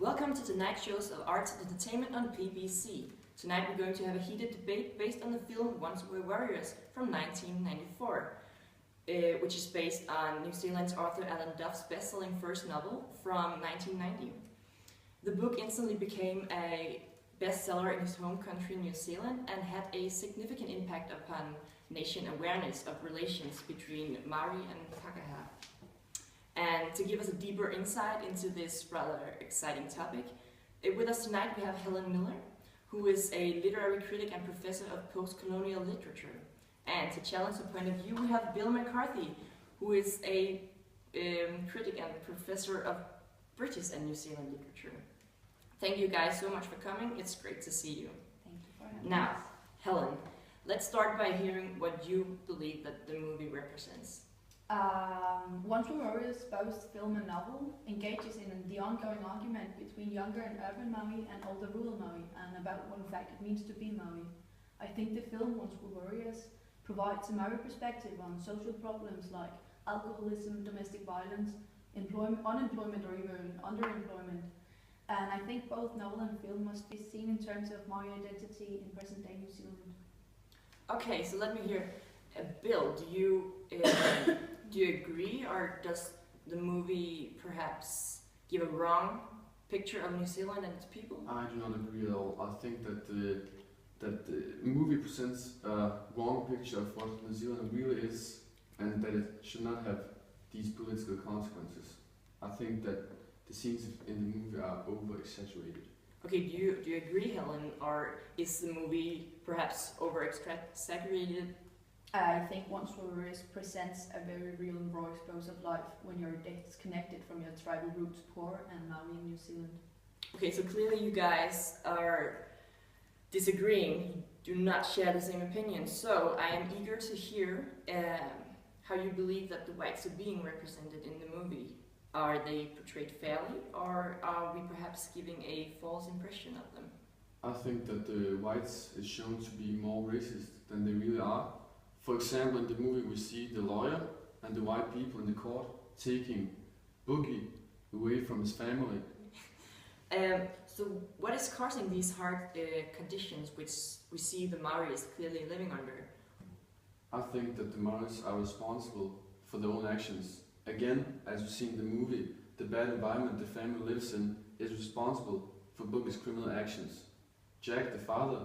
Welcome to tonight's shows of Arts and Entertainment on PBC. Tonight we're going to have a heated debate based on the film Once We Were Warriors from 1994, which is based on New Zealand's Arthur Allan Duff's best-selling first novel from 1990. The book instantly became a bestseller in his home country, New Zealand, and had a significant impact upon nation awareness of relations between Maori and Pākehā. And to give us a deeper insight into this rather exciting topic, with us tonight we have Helen Miller, who is a literary critic and professor of post-colonial literature. And to challenge the point of view, we have Bill McCarthy, who is a critic and professor of British and New Zealand literature. Thank you guys so much for coming. It's great to see you. Thank you for having Now, us. Helen, let's start by hearing what you believe that the movie represents. Once We Were Warriors, both film and novel, engages in the ongoing argument between younger and urban Maori and older rural Maori, and about what in fact it means to be Maori. I think the film Once We Were Warriors provides a Maori perspective on social problems like alcoholism, domestic violence, unemployment or even underemployment. And I think both novel and film must be seen in terms of Maori identity in present-day New Zealand. Okay, so let me hear. Bill, do you agree, or does the movie perhaps give a wrong picture of New Zealand and its people? I do not agree at all. I think that the movie presents a wrong picture of what New Zealand really is, and that it should not have these political consequences. I think that the scenes in the movie are over-exaggerated. Okay, do you agree, Helen, or is the movie perhaps over-exaggerated? I think Once We Were Warriors presents a very real and raw expose of life when you're disconnected from your tribal roots, poor and Maori in New Zealand. Okay, so clearly you guys are disagreeing, you do not share the same opinion. So I am eager to hear how you believe that the whites are being represented in the movie. Are they portrayed fairly, or are we perhaps giving a false impression of them? I think that the whites is shown to be more racist than they really are. For example, in the movie we see the lawyer and the white people in the court taking Boogie away from his family. So what is causing these hard conditions which we see the Maoris clearly living under? I think that the Maoris are responsible for their own actions. Again, as we see in the movie, the bad environment the family lives in is responsible for Boogie's criminal actions. Jack, the father,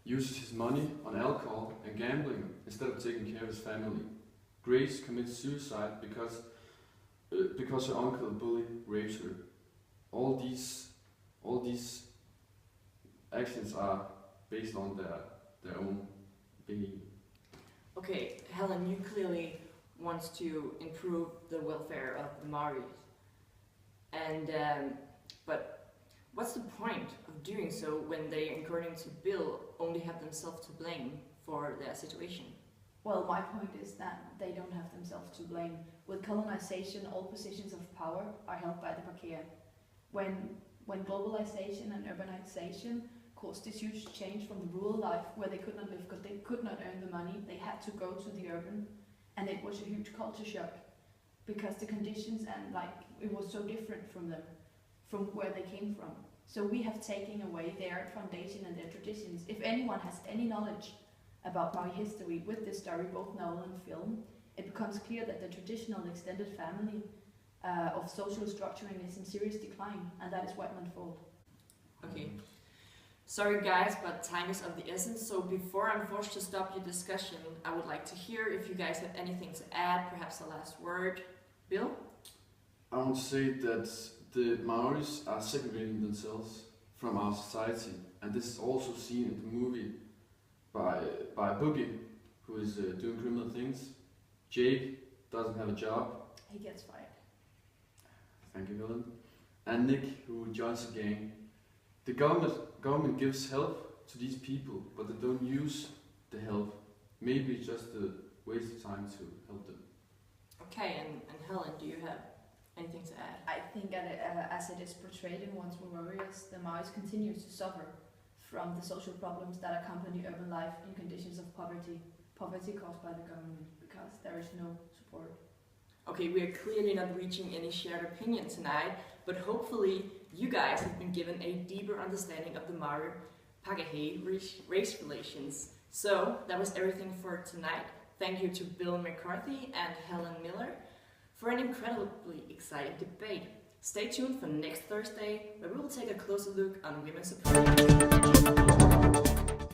uses his money on alcohol and gambling instead of taking care of his family. Grace commits suicide because her uncle Bully rapes her. All these actions are based on their own being. Okay, Helen, you clearly want to improve the welfare of the Maoris, and but what's the point of doing so when they, according to Bill, only have themselves to blame for their situation? Well, my point is that they don't have themselves to blame. With colonization, all positions of power are held by the Pākehā. When globalization and urbanization caused this huge change from the rural life where they could not live because they could not earn the money, they had to go to the urban, and it was a huge culture shock because the conditions and it was so different from them, from where they came from. So we have taken away their foundation and their traditions. If anyone has any knowledge about Maori history with this story, both novel and film, it becomes clear that the traditional extended family of social structuring is in serious decline, and that is Whiteman's fault. Okay. Sorry guys, but time is of the essence, so before I'm forced to stop your discussion, I would like to hear if you guys have anything to add, perhaps a last word. Bill? I want to say that the Maoris are segregating themselves from our society, and this is also seen in the movie by Boogie, who is doing criminal things. Jake doesn't have a job. He gets fired. Thank you, Helen. And Nick, who joins the gang. The government gives help to these people, but they don't use the help. Maybe it's just a waste of time to help them. Okay, and Helen, do you have anything to add? I think that as it is portrayed in Once We Were Warriors, the Maoris continue to suffer from the social problems that accompany urban life in conditions of poverty caused by the government, because there is no support. Okay, we are clearly not reaching any shared opinion tonight, but hopefully you guys have been given a deeper understanding of the Maru-Pākehā race relations. So that was everything for tonight. Thank you to Bill McCarthy and Helen Miller for an incredibly exciting debate. Stay tuned for next Thursday, where we will take a closer look on women's supremacy.